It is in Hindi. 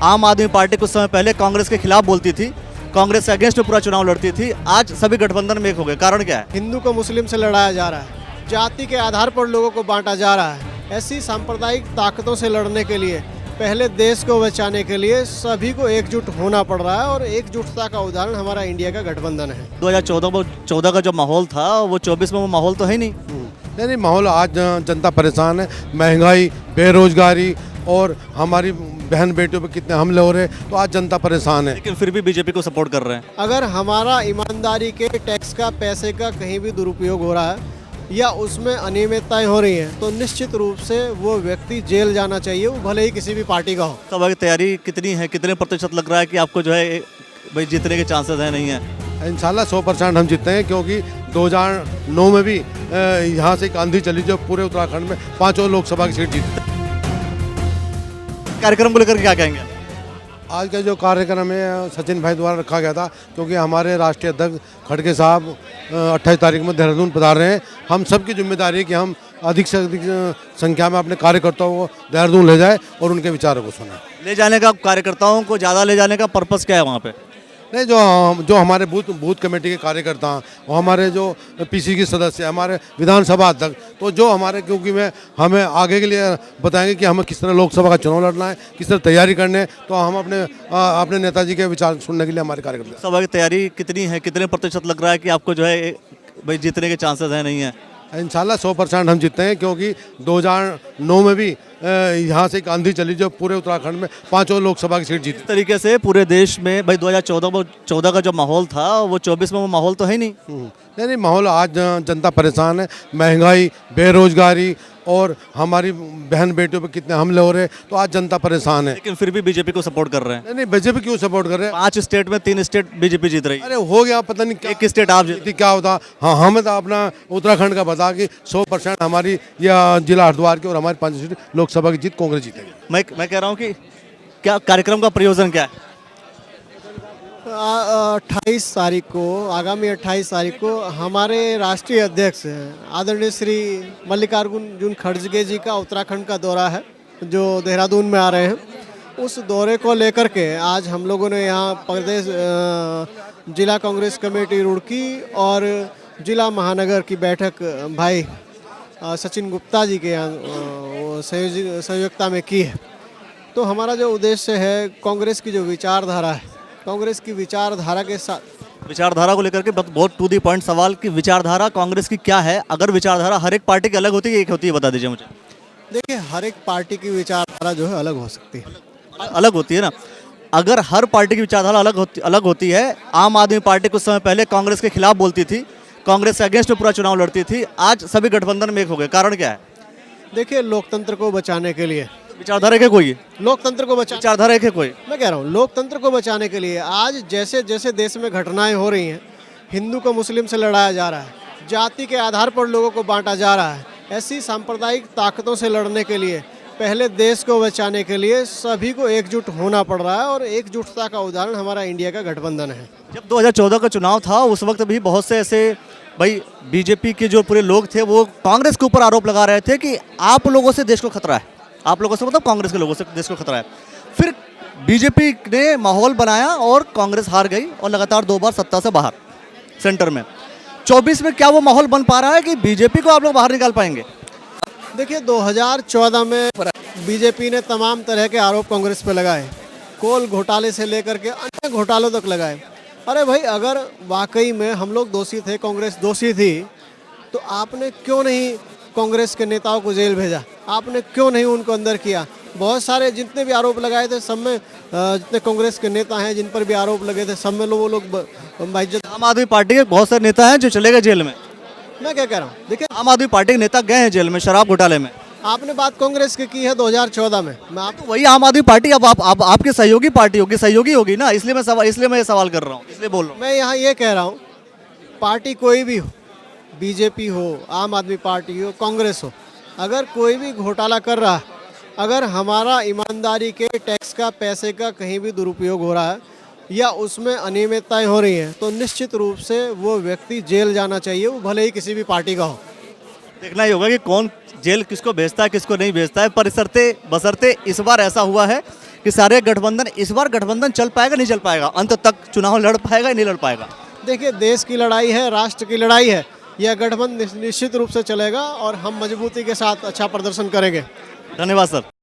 आम आदमी पार्टी कुछ समय पहले कांग्रेस के खिलाफ बोलती थी, कांग्रेस के अगेंस्ट पूरा चुनाव लड़ती थी। आज सभी गठबंधन में एक हो गए, कारण क्या है? हिंदू को मुस्लिम से लड़ाया जा रहा है, जाति के आधार पर लोगों को बांटा जा रहा है। ऐसी सांप्रदायिक ताकतों से लड़ने के लिए, पहले देश को बचाने के लिए सभी को एकजुट होना पड़ रहा है और एकजुटता का उदाहरण हमारा इंडिया का गठबंधन है। 2014 का जो माहौल था वो 24 में वो माहौल तो है नहीं। नहीं, माहौल आज जनता परेशान है। महंगाई, बेरोजगारी और हमारी बहन बेटियों पे कितने हमले हो रहे हैं, तो आज जनता परेशान है। लेकिन फिर भी बीजेपी को सपोर्ट कर रहे हैं। अगर हमारा ईमानदारी के टैक्स का, पैसे का कहीं भी दुरुपयोग हो रहा है या उसमें अनियमितताएं हो रही हैं, तो निश्चित रूप से वो व्यक्ति जेल जाना चाहिए, वो भले ही किसी भी पार्टी का हो। सभा की तैयारी कितनी है, कितने प्रतिशत लग रहा है कि आपको जो है भाई जीतने के चांसेस है, नहीं है? इंशाल्लाह 100% हम जीतते हैं, क्योंकि 2009 में भी यहाँ से एक आंधी चली जो पूरे उत्तराखंड में 5 लोकसभा की सीट जीती। कार्यक्रम को लेकर क्या कहेंगे? आज का जो कार्यक्रम है सचिन भाई द्वारा रखा गया था, क्योंकि हमारे राष्ट्रीय अध्यक्ष खड़गे साहब 28 तारीख में देहरादून पधार रहे हैं। हम सबकी जिम्मेदारी है कि हम अधिक से अधिक संख्या में अपने कार्यकर्ताओं को देहरादून ले जाए और उनके विचारों को सुने। ले जाने का, कार्यकर्ताओं को ज़्यादा ले जाने का पर्पस क्या है वहाँ पे? नहीं, जो हमारे बूथ कमेटी के कार्यकर्ता हैं, और हमारे जो पीसी के सदस्य, हमारे विधानसभा अध्यक्ष, तो जो हमारे, क्योंकि हमें आगे के लिए बताएंगे कि हमें किस तरह लोकसभा का चुनाव लड़ना है, किस तरह तैयारी करने है, तो हम अपने नेताजी के विचार सुनने के लिए हमारे कार्यकर्ता। सभा की तैयारी कितनी है, कितने प्रतिशत लग रहा है कि आपको जो है भाई जीतने के चांसेस है, नहीं है? इंशाल्लाह 100% हम जीतते हैं, क्योंकि 2009 में भी यहाँ से एक आंधी चली जो पूरे उत्तराखंड में 5 लोकसभा की सीट जीती। इस तरीके से पूरे देश में भाई 2014 का जो माहौल था वो 24 में वो माहौल तो है नहीं। नहीं, माहौल आज जनता परेशान है। महंगाई, बेरोजगारी और हमारी बहन बेटियों पे कितने हमले हो रहे हैं, तो आज जनता परेशान है। लेकिन फिर भी बीजेपी को सपोर्ट कर रहे हैं। नहीं, बीजेपी क्यों सपोर्ट कर रहे हैं? 5 स्टेट में 3 स्टेट बीजेपी जीत रही है। अरे हो गया, पता नहीं एक स्टेट आप जीती, क्या होता। हाँ, हमें तो अपना उत्तराखंड का बता कि 100% हमारी या जिला हरिद्वार की और हमारी 5 सीट लोकसभा की जीत कांग्रेस जीतेगी। मैं कह रहा हूँ कि क्या कार्यक्रम का प्रयोजन क्या है? 28 तारीख को, आगामी 28 तारीख को हमारे राष्ट्रीय अध्यक्ष आदरणीय श्री मल्लिकार्जुन खड़गे जी का उत्तराखंड का दौरा है, जो देहरादून में आ रहे हैं। उस दौरे को लेकर के आज हम लोगों ने यहाँ प्रदेश जिला कांग्रेस कमेटी रुड़की और जिला महानगर की बैठक भाई सचिन गुप्ता जी के यहाँ संयोजकता में की है। तो हमारा जो उद्देश्य है, कांग्रेस की जो विचारधारा है, कांग्रेस की विचारधारा के साथ, विचारधारा को लेकर के बहुत टू दी पॉइंट सवाल कि विचारधारा कांग्रेस की क्या है? अगर विचारधारा हर एक पार्टी की अलग होती है, एक होती है, बता दीजिए मुझे। देखिए, हर एक पार्टी की विचारधारा जो है अलग हो सकती है। अलग होती है ना। अगर हर पार्टी की विचारधारा अलग होती है, आम आदमी पार्टी कुछ समय पहले कांग्रेस के खिलाफ बोलती थी, कांग्रेस के अगेंस्ट पूरा चुनाव लड़ती थी। आज सभी गठबंधन में एक हो गए, कारण क्या है? देखिए, लोकतंत्र को बचाने के लिए विचारधारा एक है कोई? लोकतंत्र को बचा विचारधारा एक है कोई? मैं कह रहा हूँ, लोकतंत्र को बचाने के लिए आज जैसे जैसे देश में घटनाएं हो रही हैं, हिंदू को मुस्लिम से लड़ाया जा रहा है, जाति के आधार पर लोगों को बांटा जा रहा है। ऐसी सांप्रदायिक ताकतों से लड़ने के लिए, पहले देश को बचाने के लिए सभी को एकजुट होना पड़ रहा है और एकजुटता का उदाहरण हमारा इंडिया का गठबंधन है। जब 2014 का चुनाव था उस वक्त भी बहुत से ऐसे भाई बीजेपी के जो पूरे लोग थे वो कांग्रेस के ऊपर आरोप लगा रहे थे कि आप लोगों से देश को खतरा है, आप लोगों से मतलब कांग्रेस के लोगों से देश को खतरा है। फिर बीजेपी ने माहौल बनाया और कांग्रेस हार गई और लगातार 2 बार सत्ता से बाहर सेंटर में। 24 में क्या वो माहौल बन पा रहा है कि बीजेपी को आप लोग बाहर निकाल पाएंगे? देखिए, 2014 में बीजेपी ने तमाम तरह के आरोप कांग्रेस पे लगाए, कोल घोटाले से लेकर के अन्य घोटालों तक लगाए। अरे भाई, अगर वाकई में हम लोग दोषी थे, कांग्रेस दोषी थी, तो आपने क्यों नहीं कांग्रेस के नेताओं को जेल भेजा? आपने क्यों नहीं उनको अंदर किया? बहुत सारे जितने भी आरोप लगाए थे सब में जितने कांग्रेस के नेता हैं जिन पर भी आरोप लगे थे, सब में वो लोग बाइज्जत। आम आदमी पार्टी के बहुत सारे नेता हैं जो चले गए जेल में। मैं क्या कह रहा हूँ, देखिए, आम आदमी पार्टी के नेता गए हैं जेल में शराब घोटाले में। आपने बात कांग्रेस की है 2014 में। मैं आप तो वही आम आदमी पार्टी अब आप आपकी सहयोगी पार्टी होगी, सहयोगी होगी ना, इसलिए मैं ये सवाल कर रहा हूँ, इसलिए बोल रहा हूँ। मैं यहाँ ये कह रहा हूँ, पार्टी कोई भी हो, बीजेपी हो, आम आदमी पार्टी हो, कांग्रेस हो, अगर कोई भी घोटाला कर रहा है, अगर हमारा ईमानदारी के टैक्स का, पैसे का कहीं भी दुरुपयोग हो रहा है या उसमें अनियमितताएं हो रही हैं, तो निश्चित रूप से वो व्यक्ति जेल जाना चाहिए, वो भले ही किसी भी पार्टी का हो। देखना ही होगा कि कौन जेल किसको भेजता है, किसको नहीं भेजता है। पर बशर्ते इस बार ऐसा हुआ है कि सारे गठबंधन, इस बार गठबंधन चल पाएगा नहीं चल पाएगा, अंत तक चुनाव लड़ पाएगा या नहीं लड़ पाएगा? देखिए, देश की लड़ाई है, राष्ट्र की लड़ाई है, यह गठबंधन निश्चित रूप से चलेगा और हम मजबूती के साथ अच्छा प्रदर्शन करेंगे। धन्यवाद सर।